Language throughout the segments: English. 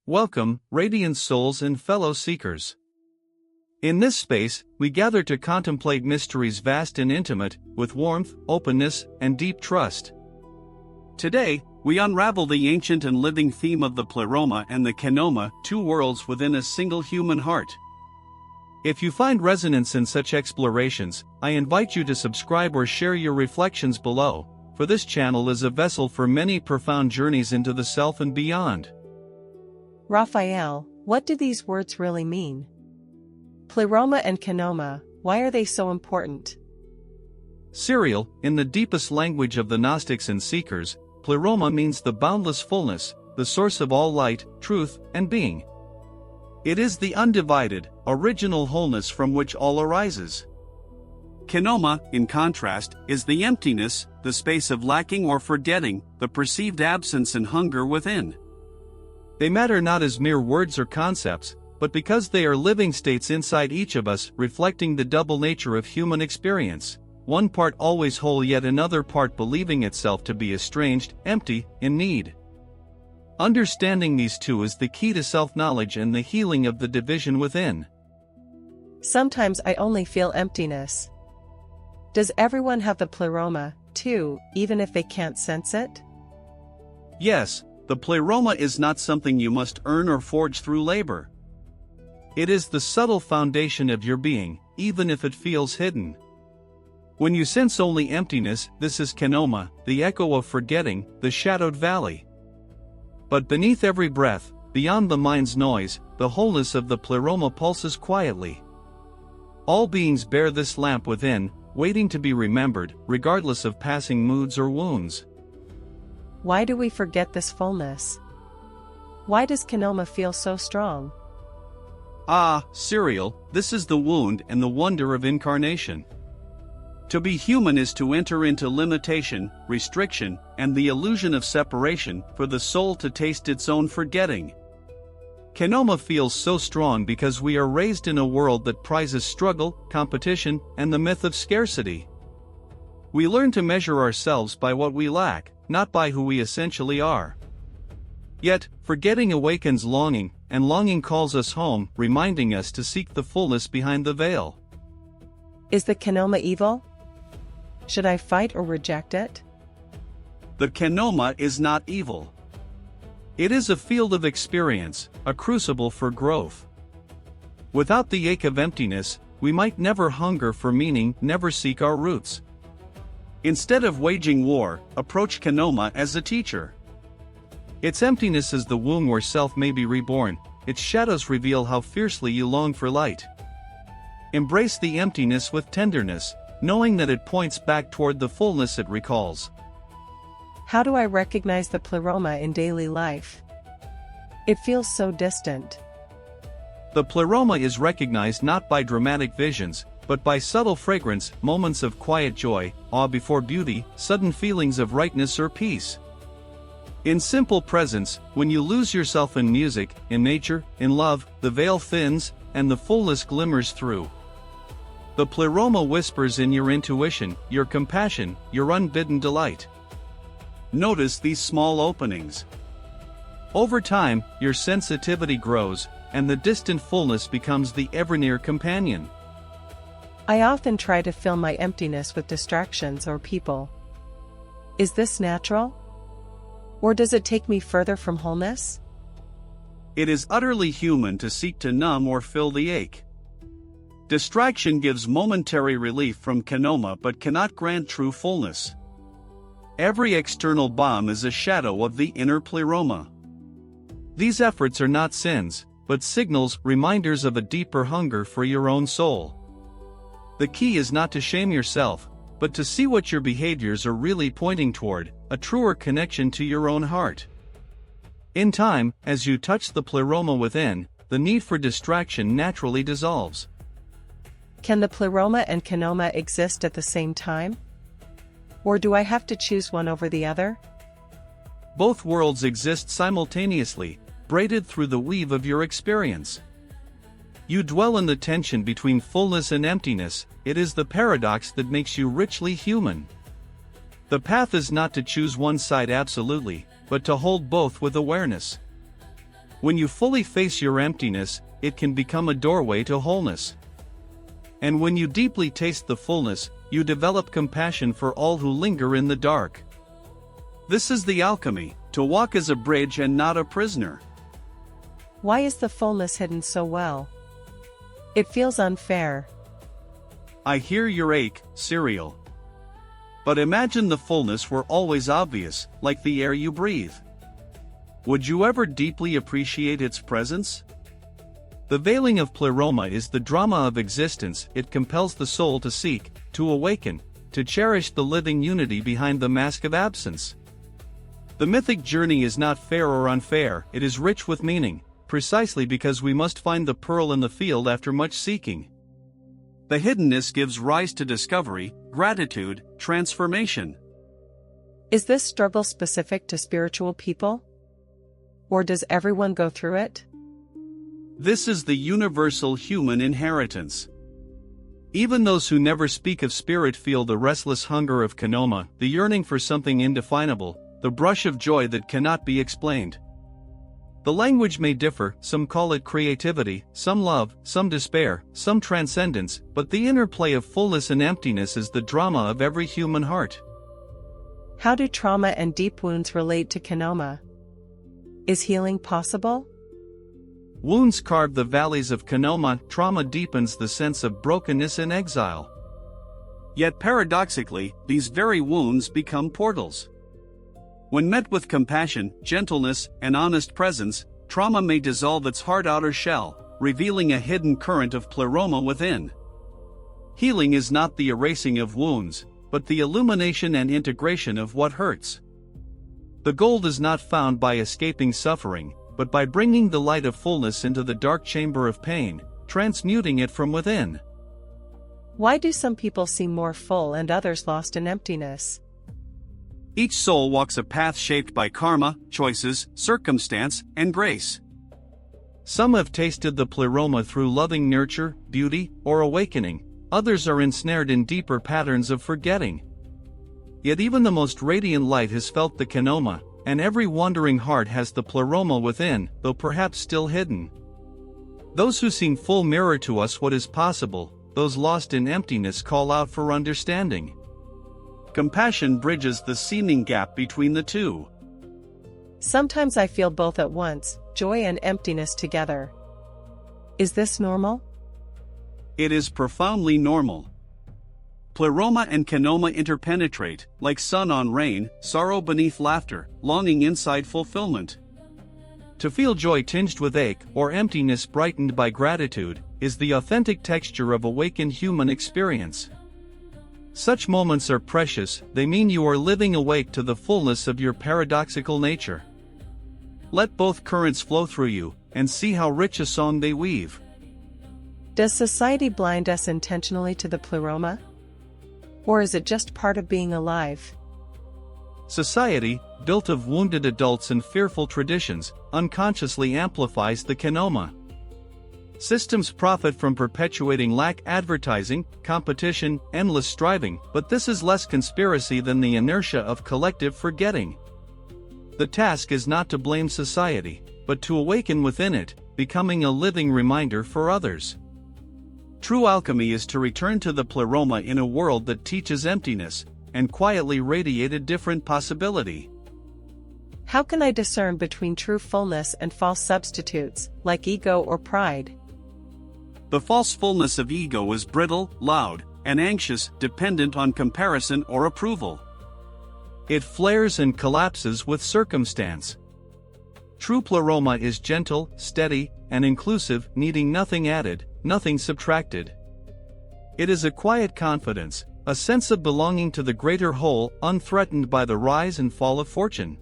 Welcome, radiant souls and fellow seekers. In this space, we gather to contemplate mysteries vast and intimate, with warmth, openness, and deep trust. Today, we unravel the ancient and living theme of the Pleroma and the kenoma, two worlds within a single human heart. If you find resonance in such explorations, I invite you to subscribe or share your reflections below, for this channel is a vessel for many profound journeys into the self and beyond. Rafael, what do these words really mean? Pleroma and kenoma, why are they so important? Sirael, in the deepest language of the Gnostics and seekers, Pleroma means the boundless fullness, the source of all light, truth, and being. It is the undivided, original wholeness from which all arises. Kenoma, in contrast, is the emptiness, the space of lacking or forgetting, the perceived absence and hunger within. They matter not as mere words or concepts, but because they are living states inside each of us, reflecting the double nature of human experience, one part always whole yet another part believing itself to be estranged, empty, in need. Understanding these two is the key to self-knowledge and the healing of the division within. Sometimes I only feel emptiness. Does everyone have the pleroma, too, even if they can't sense it? Yes. The pleroma is not something you must earn or forge through labor. It is the subtle foundation of your being, even if it feels hidden. When you sense only emptiness, this is kenoma, the echo of forgetting, the shadowed valley. But beneath every breath, beyond the mind's noise, the wholeness of the pleroma pulses quietly. All beings bear this lamp within, waiting to be remembered, regardless of passing moods or wounds. Why do we forget this fullness? Why does kenoma feel so strong? Sirael, this is the wound and the wonder of incarnation. To be human is to enter into limitation, restriction, and the illusion of separation, for the soul to taste its own forgetting. Kenoma feels so strong because we are raised in a world that prizes struggle, competition, and the myth of scarcity. We learn to measure ourselves by what we lack, not by who we essentially are. Yet, forgetting awakens longing, and longing calls us home, reminding us to seek the fullness behind the veil. Is the kenoma evil? Should I fight or reject it? The kenoma is not evil. It is a field of experience, a crucible for growth. Without the ache of emptiness, we might never hunger for meaning, never seek our roots. Instead of waging war, approach kenoma as a teacher. Its emptiness is the womb where self may be reborn, its shadows reveal how fiercely you long for light. Embrace the emptiness with tenderness, knowing that it points back toward the fullness it recalls. How do I recognize the pleroma in daily life? It feels so distant. The pleroma is recognized not by dramatic visions, but by subtle fragrance, moments of quiet joy, awe before beauty, sudden feelings of rightness or peace. In simple presence, when you lose yourself in music, in nature, in love, the veil thins, and the fullness glimmers through. The pleroma whispers in your intuition, your compassion, your unbidden delight. Notice these small openings. Over time, your sensitivity grows, and the distant fullness becomes the ever-near companion. I often try to fill my emptiness with distractions or people. Is this natural? Or does it take me further from wholeness? It is utterly human to seek to numb or fill the ache. Distraction gives momentary relief from kenoma but cannot grant true fullness. Every external balm is a shadow of the inner pleroma. These efforts are not sins, but signals, reminders of a deeper hunger for your own soul. The key is not to shame yourself, but to see what your behaviors are really pointing toward, a truer connection to your own heart. In time, as you touch the pleroma within, the need for distraction naturally dissolves. Can the pleroma and kenoma exist at the same time? Or do I have to choose one over the other? Both worlds exist simultaneously, braided through the weave of your experience. You dwell in the tension between fullness and emptiness. It is the paradox that makes you richly human. The path is not to choose one side absolutely, but to hold both with awareness. When you fully face your emptiness, it can become a doorway to wholeness. And when you deeply taste the fullness, you develop compassion for all who linger in the dark. This is the alchemy, to walk as a bridge and not a prisoner. Why is the fullness hidden so well? It feels unfair. I hear your ache, Sirael. But imagine the fullness were always obvious, like the air you breathe. Would you ever deeply appreciate its presence? The veiling of Pleroma is the drama of existence. It compels the soul to seek, to awaken, to cherish the living unity behind the mask of absence. The mythic journey is not fair or unfair, it is rich with meaning, precisely because we must find the pearl in the field after much seeking. The hiddenness gives rise to discovery, gratitude, transformation. Is this struggle specific to spiritual people? Or does everyone go through it? This is the universal human inheritance. Even those who never speak of spirit feel the restless hunger of kenoma, the yearning for something indefinable, the brush of joy that cannot be explained. The language may differ, some call it creativity, some love, some despair, some transcendence, but the interplay of fullness and emptiness is the drama of every human heart. How do trauma and deep wounds relate to kenoma? Is healing possible? Wounds carve the valleys of kenoma, trauma deepens the sense of brokenness and exile. Yet paradoxically, these very wounds become portals. When met with compassion, gentleness, and honest presence, trauma may dissolve its hard outer shell, revealing a hidden current of pleroma within. Healing is not the erasing of wounds, but the illumination and integration of what hurts. The gold is not found by escaping suffering, but by bringing the light of fullness into the dark chamber of pain, transmuting it from within. Why do some people seem more full and others lost in emptiness? Each soul walks a path shaped by karma, choices, circumstance, and grace. Some have tasted the pleroma through loving nurture, beauty, or awakening, others are ensnared in deeper patterns of forgetting. Yet even the most radiant light has felt the kenoma, and every wandering heart has the pleroma within, though perhaps still hidden. Those who seem full mirror to us what is possible, those lost in emptiness call out for understanding. Compassion bridges the seeming gap between the two. Sometimes I feel both at once, joy and emptiness together. Is this normal? It is profoundly normal. Pleroma and kenoma interpenetrate, like sun on rain, sorrow beneath laughter, longing inside fulfillment. To feel joy tinged with ache, or emptiness brightened by gratitude, is the authentic texture of awakened human experience. Such moments are precious, they mean you are living awake to the fullness of your paradoxical nature. Let both currents flow through you, and see how rich a song they weave. Does society blind us intentionally to the pleroma? Or is it just part of being alive? Society, built of wounded adults and fearful traditions, unconsciously amplifies the kenoma. Systems profit from perpetuating lack, advertising, competition, endless striving, but this is less conspiracy than the inertia of collective forgetting. The task is not to blame society, but to awaken within it, becoming a living reminder for others. True alchemy is to return to the pleroma in a world that teaches emptiness, and quietly radiate a different possibility. How can I discern between true fullness and false substitutes, like ego or pride? The false fullness of ego is brittle, loud, and anxious, dependent on comparison or approval. It flares and collapses with circumstance. True pleroma is gentle, steady, and inclusive, needing nothing added, nothing subtracted. It is a quiet confidence, a sense of belonging to the greater whole, unthreatened by the rise and fall of fortune.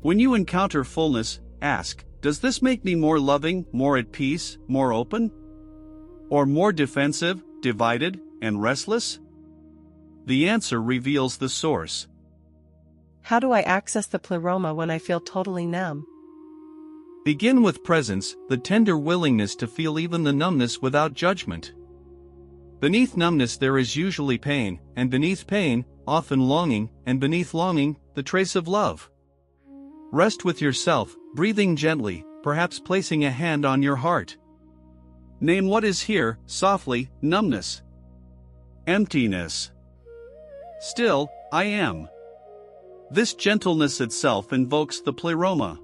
When you encounter fullness, ask, does this make me more loving, more at peace, more open? Or more defensive, divided, and restless? The answer reveals the source. How do I access the pleroma when I feel totally numb? Begin with presence, the tender willingness to feel even the numbness without judgment. Beneath numbness there is usually pain, and beneath pain, often longing, and beneath longing, the trace of love. Rest with yourself, breathing gently, perhaps placing a hand on your heart. Name what is here, softly: numbness, emptiness. Still, I am. This gentleness itself invokes the Pleroma.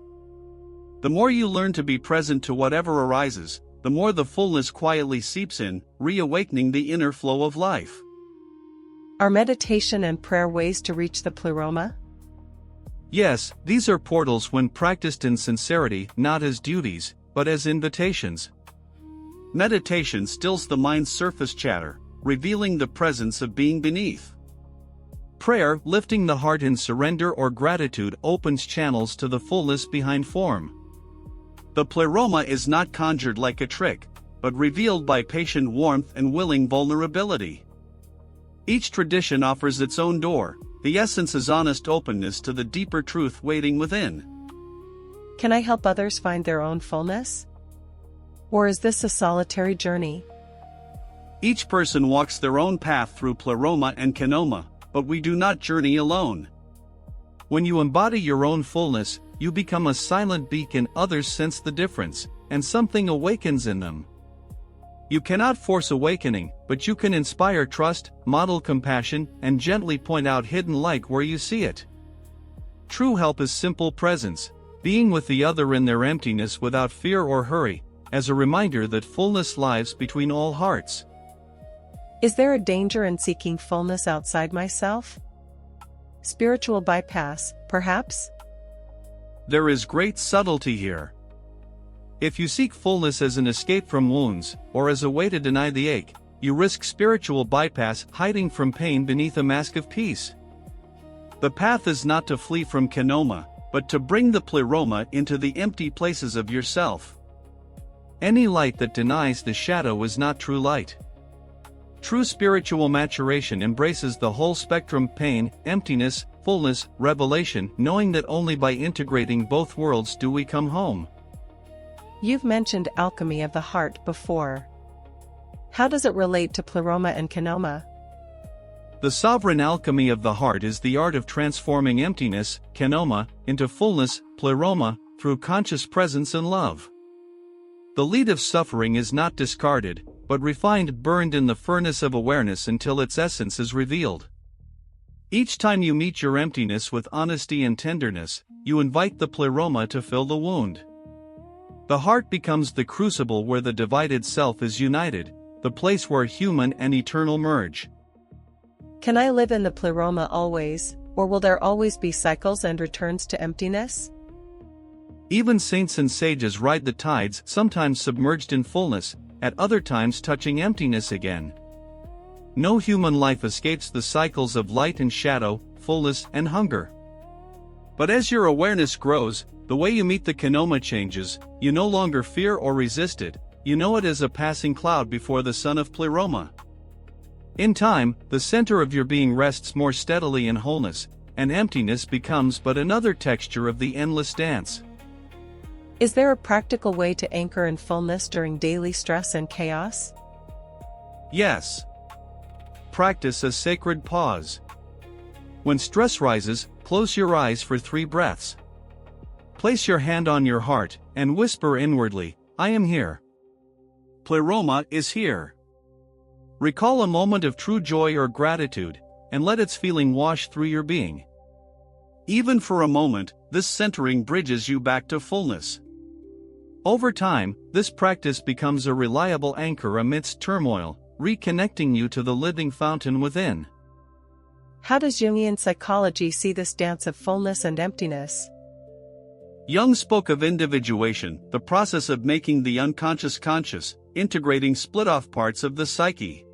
The more you learn to be present to whatever arises, the more the fullness quietly seeps in, reawakening the inner flow of life. Are meditation and prayer ways to reach the Pleroma? Yes, these are portals when practiced in sincerity, not as duties, but as invitations. Meditation stills the mind's surface chatter, revealing the presence of being beneath. Prayer, lifting the heart in surrender or gratitude, opens channels to the fullness behind form. The Pleroma is not conjured like a trick, but revealed by patient warmth and willing vulnerability. Each tradition offers its own door. The essence is honest openness to the deeper truth waiting within. Can I help others find their own fullness? Or is this a solitary journey? Each person walks their own path through Pleroma and kenoma, but we do not journey alone. When you embody your own fullness, you become a silent beacon. Others sense the difference, and something awakens in them. You cannot force awakening, but you can inspire trust, model compassion, and gently point out hidden light where you see it. True help is simple presence, being with the other in their emptiness without fear or hurry, as a reminder that fullness lies between all hearts. Is there a danger in seeking fullness outside myself? Spiritual bypass, perhaps? There is great subtlety here. If you seek fullness as an escape from wounds, or as a way to deny the ache, you risk spiritual bypass, hiding from pain beneath a mask of peace. The path is not to flee from kenoma, but to bring the Pleroma into the empty places of yourself. Any light that denies the shadow is not true light. True spiritual maturation embraces the whole spectrum: pain, emptiness, fullness, revelation, knowing that only by integrating both worlds do we come home. You've mentioned alchemy of the heart before. How does it relate to Pleroma and kenoma? The sovereign alchemy of the heart is the art of transforming emptiness, kenoma, into fullness, Pleroma, through conscious presence and love. The lead of suffering is not discarded, but refined, burned in the furnace of awareness until its essence is revealed. Each time you meet your emptiness with honesty and tenderness, you invite the Pleroma to fill the wound. The heart becomes the crucible where the divided self is united, the place where human and eternal merge. Can I live in the Pleroma always, or will there always be cycles and returns to emptiness? Even saints and sages ride the tides, sometimes submerged in fullness, at other times touching emptiness again. No human life escapes the cycles of light and shadow, fullness and hunger. But as your awareness grows, the way you meet the kenoma changes. You no longer fear or resist it, you know it as a passing cloud before the sun of Pleroma. In time, the center of your being rests more steadily in wholeness, and emptiness becomes but another texture of the endless dance. Is there a practical way to anchor in fullness during daily stress and chaos? Yes. Practice a sacred pause. When stress rises, close your eyes for 3 breaths. Place your hand on your heart, and whisper inwardly, "I am here. Pleroma is here." Recall a moment of true joy or gratitude, and let its feeling wash through your being. Even for a moment, this centering bridges you back to fullness. Over time, this practice becomes a reliable anchor amidst turmoil, reconnecting you to the living fountain within. How does Jungian psychology see this dance of fullness and emptiness? Jung spoke of individuation, the process of making the unconscious conscious, integrating split-off parts of the psyche.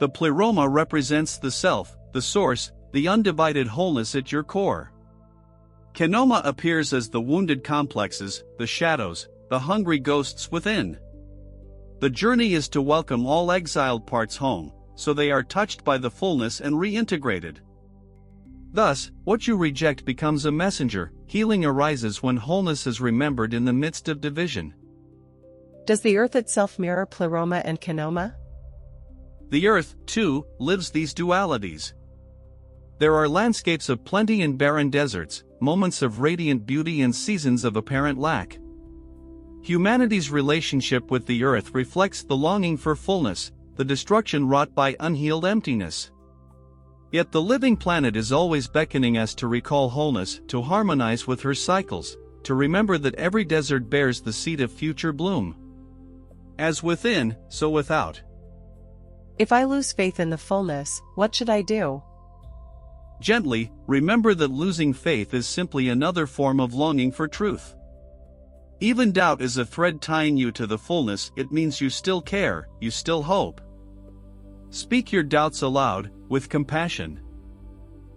The Pleroma represents the self, the source, the undivided wholeness at your core. Kenoma appears as the wounded complexes, the shadows, the hungry ghosts within. The journey is to welcome all exiled parts home, so they are touched by the fullness and reintegrated. Thus, what you reject becomes a messenger. Healing arises when wholeness is remembered in the midst of division. Does the earth itself mirror Pleroma and kenoma? The earth, too, lives these dualities. There are landscapes of plenty and barren deserts, moments of radiant beauty and seasons of apparent lack. Humanity's relationship with the earth reflects the longing for fullness, the destruction wrought by unhealed emptiness. Yet the living planet is always beckoning us to recall wholeness, to harmonize with her cycles, to remember that every desert bears the seed of future bloom. As within, so without. If I lose faith in the fullness, what should I do? Gently, remember that losing faith is simply another form of longing for truth. Even doubt is a thread tying you to the fullness. It means you still care, you still hope. Speak your doubts aloud, with compassion.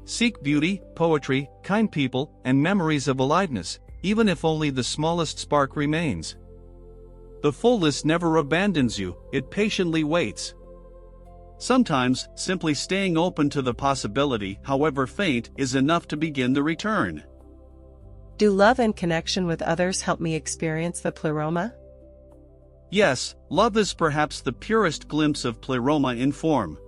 Seek beauty, poetry, kind people, and memories of aliveness, even if only the smallest spark remains. The fullness never abandons you, it patiently waits. Sometimes, simply staying open to the possibility, however faint, is enough to begin the return. Do love and connection with others help me experience the Pleroma? Yes, love is perhaps the purest glimpse of Pleroma in form.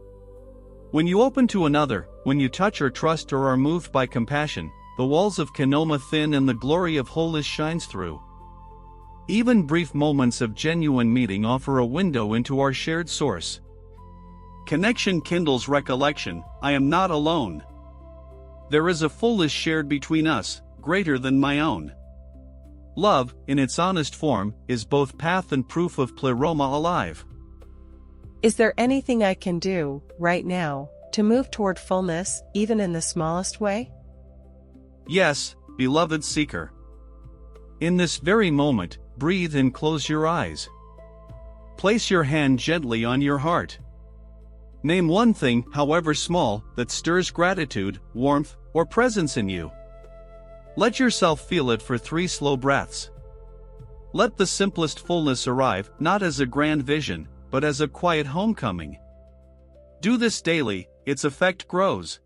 When you open to another, when you touch or trust or are moved by compassion, the walls of kenoma thin and the glory of wholeness shines through. Even brief moments of genuine meeting offer a window into our shared source. Connection kindles recollection. I am not alone. There is a fullness shared between us, greater than my own. Love, in its honest form, is both path and proof of Pleroma alive. Is there anything I can do, right now, to move toward fullness, even in the smallest way? Yes, beloved seeker. In this very moment, breathe and close your eyes. Place your hand gently on your heart. Name one thing, however small, that stirs gratitude, warmth, or presence in you. Let yourself feel it for 3 slow breaths. Let the simplest fullness arrive, not as a grand vision, but as a quiet homecoming. Do this daily, its effect grows.